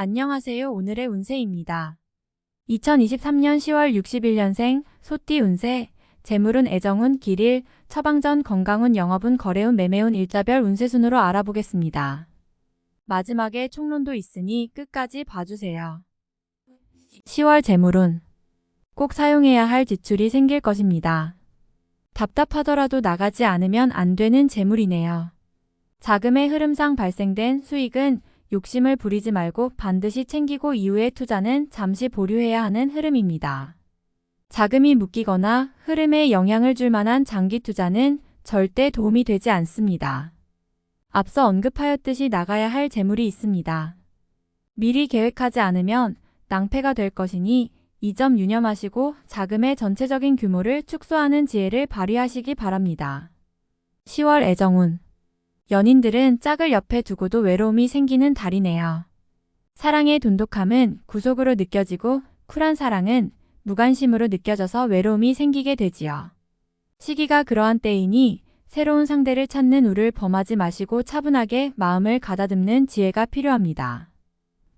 안녕하세요. 오늘의 운세입니다. 2023년 10월 61년생 소띠 운세, 재물운 애정운 길일, 처방전 건강운 영업운 거래운 매매운 일자별 운세 순으로 알아보겠습니다. 마지막에 총론도 있으니 끝까지 봐주세요. 10월 재물운. 꼭 사용해야 할 지출이 생길 것입니다. 답답하더라도 나가지 않으면 안 되는 재물이네요. 자금의 흐름상 발생된 수익은 욕심을 부리지 말고 반드시 챙기고 이후의 투자는 잠시 보류해야 하는 흐름입니다. 자금이 묶이거나 흐름에 영향을 줄 만한 장기 투자는 절대 도움이 되지 않습니다. 앞서 언급하였듯이 나가야 할 재물이 있습니다. 미리 계획하지 않으면 낭패가 될 것이니 이 점 유념하시고 자금의 전체적인 규모를 축소하는 지혜를 발휘하시기 바랍니다. 10월 애정운. 연인들은 짝을 옆에 두고도 외로움이 생기는 달이네요. 사랑의 돈독함은 구속으로 느껴지고 쿨한 사랑은 무관심으로 느껴져서 외로움이 생기게 되지요. 시기가 그러한 때이니 새로운 상대를 찾는 우를 범하지 마시고 차분하게 마음을 가다듬는 지혜가 필요합니다.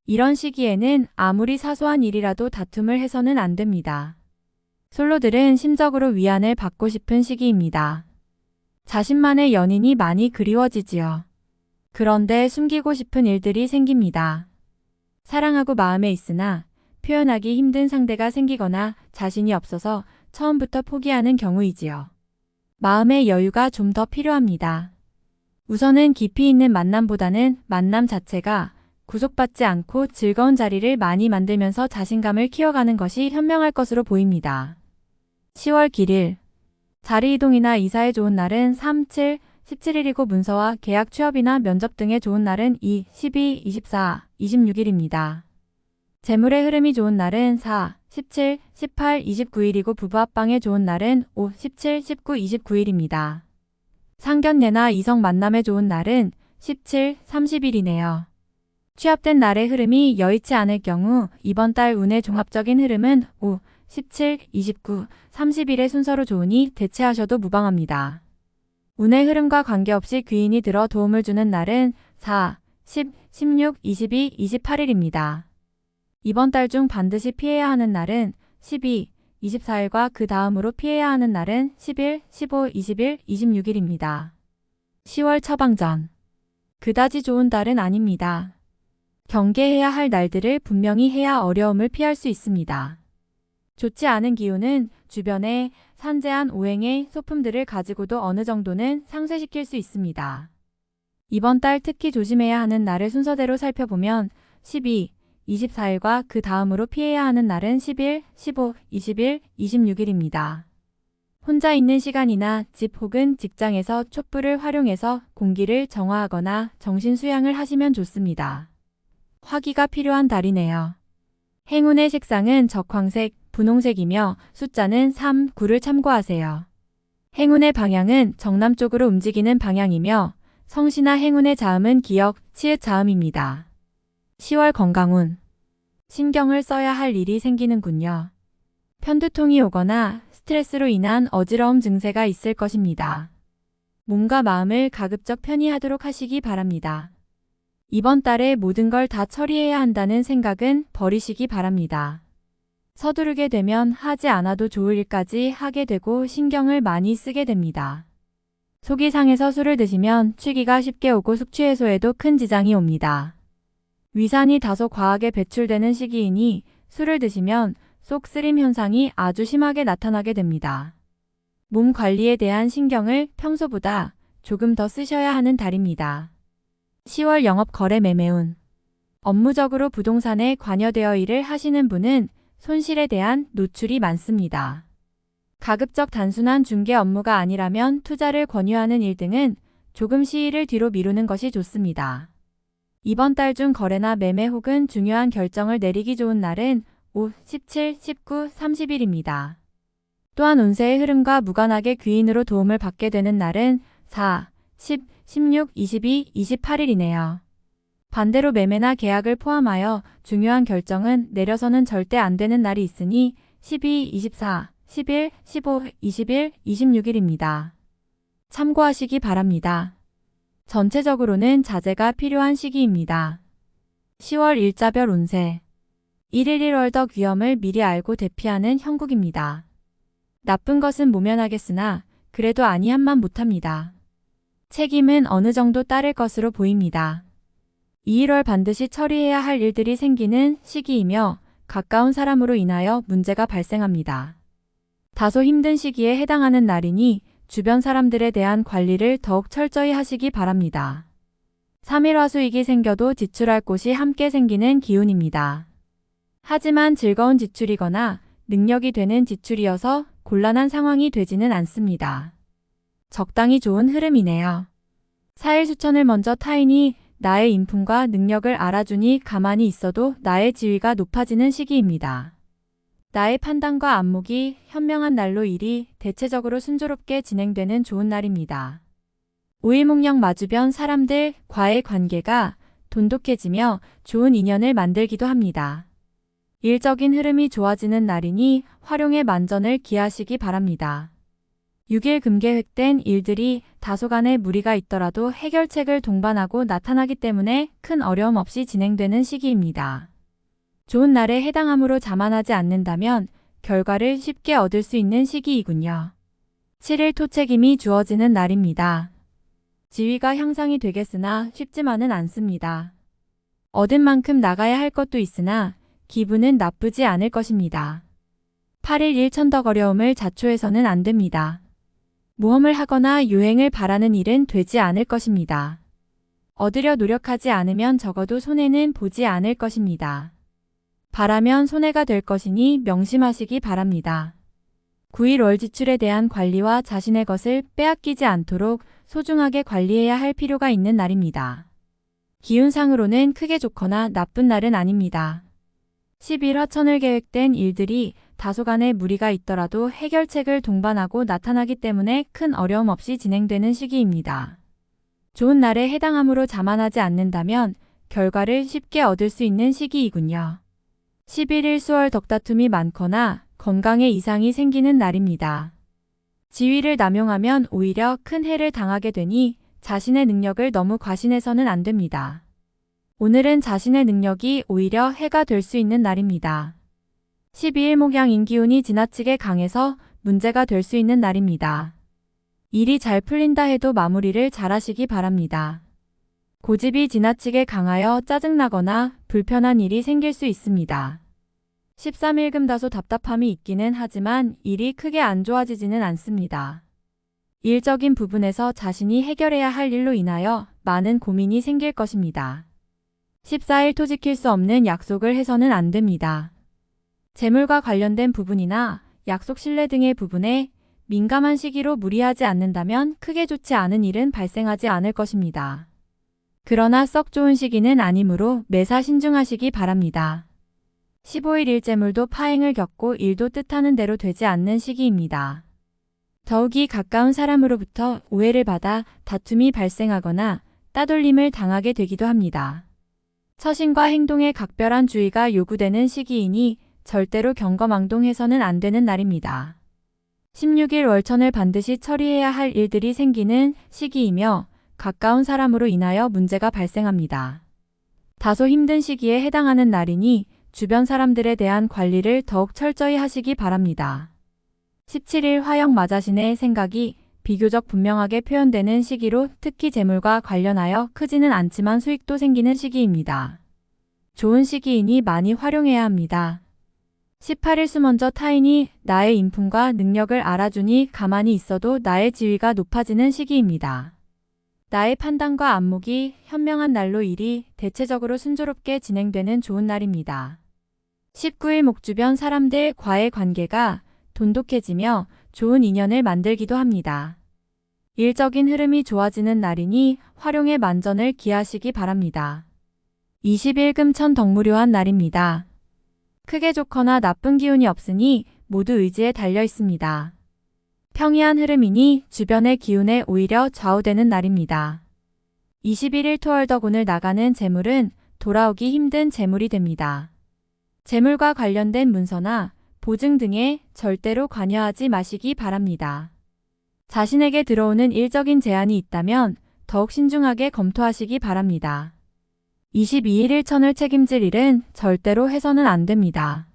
이런 시기에는 아무리 사소한 일이라도 다툼을 해서는 안 됩니다. 솔로들은 심적으로 위안을 받고 싶은 시기입니다. 자신만의 연인이 많이 그리워지지요. 그런데 숨기고 싶은 일들이 생깁니다. 사랑하고 마음에 있으나 표현하기 힘든 상대가 생기거나 자신이 없어서 처음부터 포기하는 경우이지요. 마음의 여유가 좀 더 필요합니다. 우선은 깊이 있는 만남보다는 만남 자체가 구속받지 않고 즐거운 자리를 많이 만들면서 자신감을 키워가는 것이 현명할 것으로 보입니다. 10월 길일. 자리 이동이나 이사에 좋은 날은 3, 7, 17일이고 문서와 계약 취업이나 면접 등에 좋은 날은 2, 12, 24, 26일입니다. 재물의 흐름이 좋은 날은 4, 17, 18, 29일이고 부부 합방에 좋은 날은 5, 17, 19, 29일입니다. 상견례나 이성 만남에 좋은 날은 17, 30일이네요. 취업된 날의 흐름이 여의치 않을 경우 이번 달 운의 종합적인 흐름은 5, 17, 29, 30일의 순서로 좋으니 대체하셔도 무방합니다. 운의 흐름과 관계없이 귀인이 들어 도움을 주는 날은 4, 10, 16, 22, 28일입니다. 이번 달 중 반드시 피해야 하는 날은 12, 24일과 그 다음으로 피해야 하는 날은 11, 15, 20일, 26일입니다. 10월 처방전. 그다지 좋은 달은 아닙니다. 경계해야 할 날들을 분명히 해야 어려움을 피할 수 있습니다. 좋지 않은 기운은 주변에 산재한 오행의 소품들을 가지고도 어느 정도는 상쇄시킬 수 있습니다. 이번 달 특히 조심해야 하는 날을 순서대로 살펴보면 12, 24일과 그 다음으로 피해야 하는 날은 11, 15, 20일, 26일입니다. 혼자 있는 시간이나 집 혹은 직장에서 촛불을 활용해서 공기를 정화하거나 정신 수양을 하시면 좋습니다. 화기가 필요한 달이네요. 행운의 색상은 적황색, 분홍색이며 숫자는 3, 9를 참고하세요. 행운의 방향은 정남쪽으로 움직이는 방향이며 성씨나 행운의 자음은 기역, 치읓 자음입니다. 10월 건강운. 신경을 써야 할 일이 생기는군요. 편두통이 오거나 스트레스로 인한 어지러움 증세가 있을 것입니다. 몸과 마음을 가급적 편히 하도록 하시기 바랍니다. 이번 달에 모든 걸 다 처리해야 한다는 생각은 버리시기 바랍니다. 서두르게 되면 하지 않아도 좋을 일까지 하게 되고 신경을 많이 쓰게 됩니다. 속이 상해서 술을 드시면 취기가 쉽게 오고 숙취 해소에도 큰 지장이 옵니다. 위산이 다소 과하게 배출되는 시기이니 술을 드시면 속 쓰림 현상이 아주 심하게 나타나게 됩니다. 몸 관리에 대한 신경을 평소보다 조금 더 쓰셔야 하는 달입니다. 10월 영업 거래 매매운. 업무적으로 부동산에 관여되어 일을 하시는 분은 손실에 대한 노출이 많습니다. 가급적 단순한 중개 업무가 아니라면 투자를 권유하는 일 등은 조금 시일을 뒤로 미루는 것이 좋습니다. 이번 달 중 거래나 매매 혹은 중요한 결정을 내리기 좋은 날은 5, 17, 19, 30일입니다. 또한 운세의 흐름과 무관하게 귀인으로 도움을 받게 되는 날은 4, 10, 16, 22, 28일이네요. 반대로 매매나 계약을 포함하여 중요한 결정은 내려서는 절대 안 되는 날이 있으니 12, 24, 11, 15, 20일, 26일입니다. 참고하시기 바랍니다. 전체적으로는 자제가 필요한 시기입니다. 10월 일자별 운세 1일 1월덕 위험을 미리 알고 대피하는 형국입니다. 나쁜 것은 모면하겠으나 그래도 아니한만 못합니다. 책임은 어느 정도 따를 것으로 보입니다. 2, 1월 반드시 처리해야 할 일들이 생기는 시기이며 가까운 사람으로 인하여 문제가 발생합니다. 다소 힘든 시기에 해당하는 날이니 주변 사람들에 대한 관리를 더욱 철저히 하시기 바랍니다. 3일 화수익이 생겨도 지출할 곳이 함께 생기는 기운입니다. 하지만 즐거운 지출이거나 능력이 되는 지출이어서 곤란한 상황이 되지는 않습니다. 적당히 좋은 흐름이네요. 4일 수천을 먼저 타인이 나의 인품과 능력을 알아주니 가만히 있어도 나의 지위가 높아지는 시기입니다. 나의 판단과 안목이 현명한 날로 일이 대체적으로 순조롭게 진행되는 좋은 날입니다. 5일 목령 마주변 사람들과의 관계가 돈독해지며 좋은 인연을 만들기도 합니다. 일적인 흐름이 좋아지는 날이니 활용의 만전을 기하시기 바랍니다. 6일 금계획된 일들이 다소간의 무리가 있더라도 해결책을 동반하고 나타나기 때문에 큰 어려움 없이 진행되는 시기입니다. 좋은 날에 해당함으로 자만하지 않는다면 결과를 쉽게 얻을 수 있는 시기이군요. 7일 토책임이 주어지는 날입니다. 지위가 향상이 되겠으나 쉽지만은 않습니다. 얻은 만큼 나가야 할 것도 있으나 기분은 나쁘지 않을 것입니다. 8일 일천덕 어려움을 자초해서는 안 됩니다. 모험을 하거나 유행을 바라는 일은 되지 않을 것입니다. 얻으려 노력하지 않으면 적어도 손해는 보지 않을 것입니다. 바라면 손해가 될 것이니 명심하시기 바랍니다. 9일 월 지출에 대한 관리와 자신의 것을 빼앗기지 않도록 소중하게 관리해야 할 필요가 있는 날입니다. 기운상으로는 크게 좋거나 나쁜 날은 아닙니다. 10일 화천을 계획된 일들이 다소간의 무리가 있더라도 해결책을 동반하고 나타나기 때문에 큰 어려움 없이 진행되는 시기입니다. 좋은 날에 해당함으로 자만하지 않는다면 결과를 쉽게 얻을 수 있는 시기이군요. 11일 수월 덕다툼이 많거나 건강에 이상이 생기는 날입니다. 지위를 남용하면 오히려 큰 해를 당하게 되니 자신의 능력을 너무 과신해서는 안 됩니다. 오늘은 자신의 능력이 오히려 해가 될 수 있는 날입니다. 12일 목양 인기운이 지나치게 강해서 문제가 될 수 있는 날입니다. 일이 잘 풀린다 해도 마무리를 잘 하시기 바랍니다. 고집이 지나치게 강하여 짜증나거나 불편한 일이 생길 수 있습니다. 13일 금 다소 답답함이 있기는 하지만 일이 크게 안 좋아지지는 않습니다. 일적인 부분에서 자신이 해결해야 할 일로 인하여 많은 고민이 생길 것입니다. 14일 토 지킬 수 없는 약속을 해서는 안 됩니다. 재물과 관련된 부분이나 약속 신뢰 등의 부분에 민감한 시기로 무리하지 않는다면 크게 좋지 않은 일은 발생하지 않을 것입니다. 그러나 썩 좋은 시기는 아니므로 매사 신중하시기 바랍니다. 15일 일재물도 파행을 겪고 일도 뜻하는 대로 되지 않는 시기입니다. 더욱이 가까운 사람으로부터 오해를 받아 다툼이 발생하거나 따돌림을 당하게 되기도 합니다. 처신과 행동에 각별한 주의가 요구되는 시기이니 절대로 경거망동해서는 안 되는 날입니다. 16일 월천을 반드시 처리해야 할 일들이 생기는 시기이며 가까운 사람으로 인하여 문제가 발생합니다. 다소 힘든 시기에 해당하는 날이니 주변 사람들에 대한 관리를 더욱 철저히 하시기 바랍니다. 17일 화역 마자신의 생각이 비교적 분명하게 표현되는 시기로 특히 재물과 관련하여 크지는 않지만 수익도 생기는 시기입니다. 좋은 시기이니 많이 활용해야 합니다. 18일 수 먼저 타인이 나의 인품과 능력을 알아주니 가만히 있어도 나의 지위가 높아지는 시기입니다. 나의 판단과 안목이 현명한 날로 일이 대체적으로 순조롭게 진행되는 좋은 날입니다. 19일 목주변 사람들과의 관계가 돈독해지며 좋은 인연을 만들기도 합니다. 일적인 흐름이 좋아지는 날이니 활용의 만전을 기하시기 바랍니다. 20일 금천 덕무료한 날입니다. 크게 좋거나 나쁜 기운이 없으니 모두 의지에 달려 있습니다. 평이한 흐름이니 주변의 기운에 오히려 좌우되는 날입니다. 21일 토월덕운을 나가는 재물은 돌아오기 힘든 재물이 됩니다. 재물과 관련된 문서나 보증 등에 절대로 관여하지 마시기 바랍니다. 자신에게 들어오는 일적인 제안이 있다면 더욱 신중하게 검토하시기 바랍니다. 22일 일천을 책임질 일은 절대로 해서는 안 됩니다.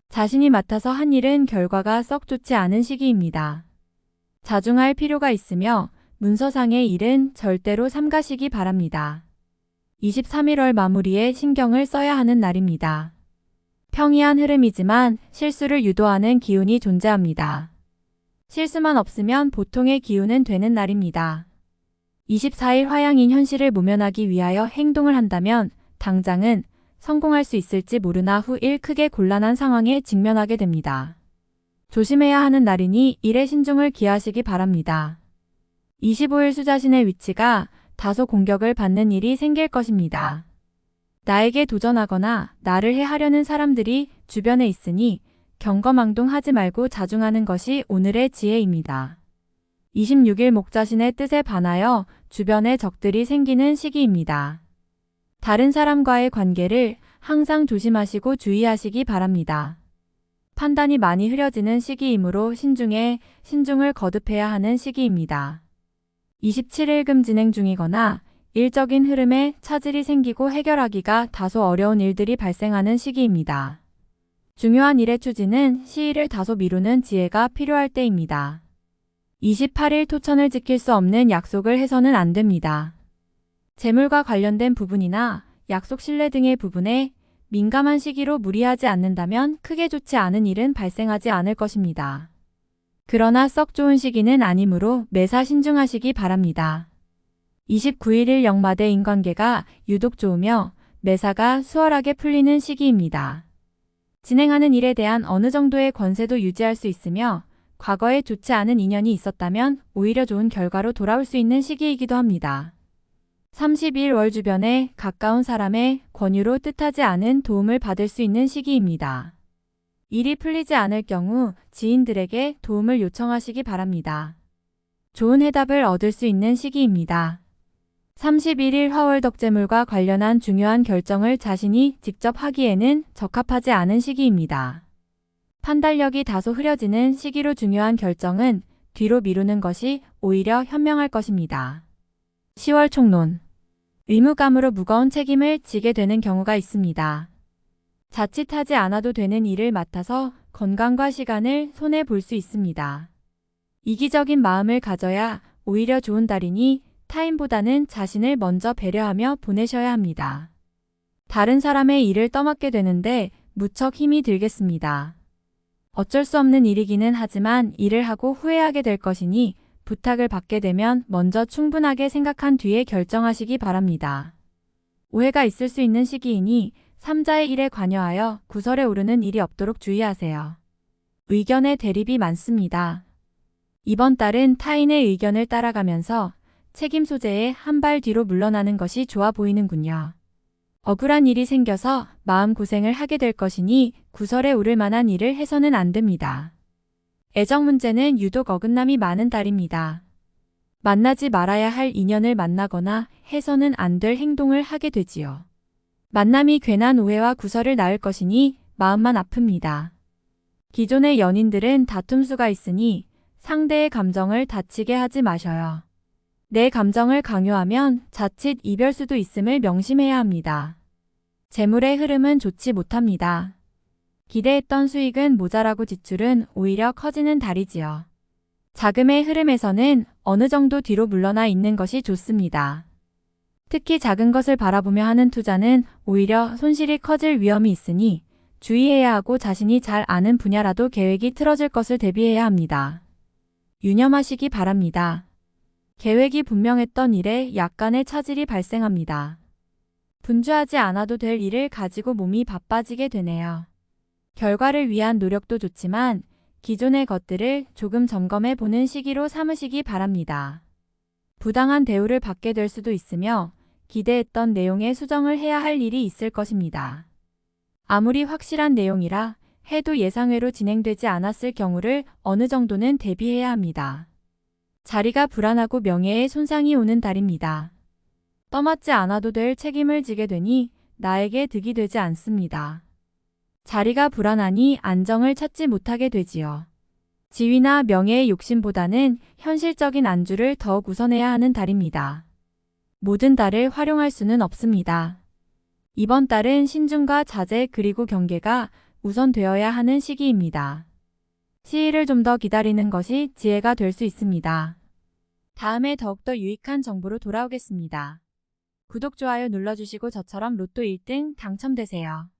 자신이 맡아서 한 일은 결과가 썩 좋지 않은 시기입니다. 자중할 필요가 있으며 문서상의 일은 절대로 삼가시기 바랍니다. 23일월 마무리에 신경을 써야 하는 날입니다. 평이한 흐름이지만 실수를 유도하는 기운이 존재합니다. 실수만 없으면 보통의 기운은 되는 날입니다. 24일 화양인 현실을 모면하기 위하여 행동을 한다면 당장은 성공할 수 있을지 모르나 후일 크게 곤란한 상황에 직면하게 됩니다. 조심해야 하는 날이니 일에 신중을 기하시기 바랍니다. 25일 수자신의 위치가 다소 공격을 받는 일이 생길 것입니다. 나에게 도전하거나 나를 해하려는 사람들이 주변에 있으니 경거망동하지 말고 자중하는 것이 오늘의 지혜입니다. 26일 목자신의 뜻에 반하여 주변에 적들이 생기는 시기입니다. 다른 사람과의 관계를 항상 조심하시고 주의하시기 바랍니다. 판단이 많이 흐려지는 시기이므로 신중을 거듭해야 하는 시기입니다. 27일 금 진행 중이거나 일적인 흐름에 차질이 생기고 해결하기가 다소 어려운 일들이 발생하는 시기입니다. 중요한 일의 추진은 시일을 다소 미루는 지혜가 필요할 때입니다. 28일 토천을 지킬 수 없는 약속을 해서는 안 됩니다. 재물과 관련된 부분이나 약속 신뢰 등의 부분에 민감한 시기로 무리하지 않는다면 크게 좋지 않은 일은 발생하지 않을 것입니다. 그러나 썩 좋은 시기는 아니므로 매사 신중하시기 바랍니다. 29일 영마대 인관계가 유독 좋으며 매사가 수월하게 풀리는 시기입니다. 진행하는 일에 대한 어느 정도의 권세도 유지할 수 있으며 과거에 좋지 않은 인연이 있었다면 오히려 좋은 결과로 돌아올 수 있는 시기이기도 합니다. 30일 월 주변에 가까운 사람의 권유로 뜻하지 않은 도움을 받을 수 있는 시기입니다. 일이 풀리지 않을 경우 지인들에게 도움을 요청하시기 바랍니다. 좋은 해답을 얻을 수 있는 시기입니다. 31일 화월덕재물과 관련한 중요한 결정을 자신이 직접 하기에는 적합하지 않은 시기입니다. 판단력이 다소 흐려지는 시기로 중요한 결정은 뒤로 미루는 것이 오히려 현명할 것입니다. 10월 총론. 의무감으로 무거운 책임을 지게 되는 경우가 있습니다. 자칫하지 않아도 되는 일을 맡아서 건강과 시간을 손해볼 수 있습니다. 이기적인 마음을 가져야 오히려 좋은 달이니 타인보다는 자신을 먼저 배려하며 보내셔야 합니다. 다른 사람의 일을 떠맡게 되는데 무척 힘이 들겠습니다. 어쩔 수 없는 일이기는 하지만 일을 하고 후회하게 될 것이니 부탁을 받게 되면 먼저 충분하게 생각한 뒤에 결정하시기 바랍니다. 오해가 있을 수 있는 시기이니 삼자의 일에 관여하여 구설에 오르는 일이 없도록 주의하세요. 의견의 대립이 많습니다. 이번 달은 타인의 의견을 따라가면서 책임 소재에 한 발 뒤로 물러나는 것이 좋아 보이는군요. 억울한 일이 생겨서 마음고생을 하게 될 것이니 구설에 오를 만한 일을 해서는 안 됩니다. 애정 문제는 유독 어긋남이 많은 달입니다. 만나지 말아야 할 인연을 만나거나 해서는 안 될 행동을 하게 되지요. 만남이 괜한 오해와 구설을 낳을 것이니 마음만 아픕니다. 기존의 연인들은 다툼수가 있으니 상대의 감정을 다치게 하지 마셔요. 내 감정을 강요하면 자칫 이별수도 있음을 명심해야 합니다. 재물의 흐름은 좋지 못합니다. 기대했던 수익은 모자라고 지출은 오히려 커지는 달이지요. 자금의 흐름에서는 어느 정도 뒤로 물러나 있는 것이 좋습니다. 특히 작은 것을 바라보며 하는 투자는 오히려 손실이 커질 위험이 있으니 주의해야 하고 자신이 잘 아는 분야라도 계획이 틀어질 것을 대비해야 합니다. 유념하시기 바랍니다. 계획이 분명했던 일에 약간의 차질이 발생합니다. 분주하지 않아도 될 일을 가지고 몸이 바빠지게 되네요. 결과를 위한 노력도 좋지만 기존의 것들을 조금 점검해 보는 시기로 삼으시기 바랍니다. 부당한 대우를 받게 될 수도 있으며 기대했던 내용에 수정을 해야 할 일이 있을 것입니다. 아무리 확실한 내용이라 해도 예상외로 진행되지 않았을 경우를 어느 정도는 대비해야 합니다. 자리가 불안하고 명예에 손상이 오는 달입니다. 떠맡지 않아도 될 책임을 지게 되니 나에게 득이 되지 않습니다. 자리가 불안하니 안정을 찾지 못하게 되지요. 지위나 명예의 욕심보다는 현실적인 안주를 더욱 우선해야 하는 달입니다. 모든 달을 활용할 수는 없습니다. 이번 달은 신중과 자제 그리고 경계가 우선되어야 하는 시기입니다. 시일을 좀 더 기다리는 것이 지혜가 될 수 있습니다. 다음에 더욱더 유익한 정보로 돌아오겠습니다. 구독, 좋아요 눌러주시고 저처럼 로또 1등 당첨되세요.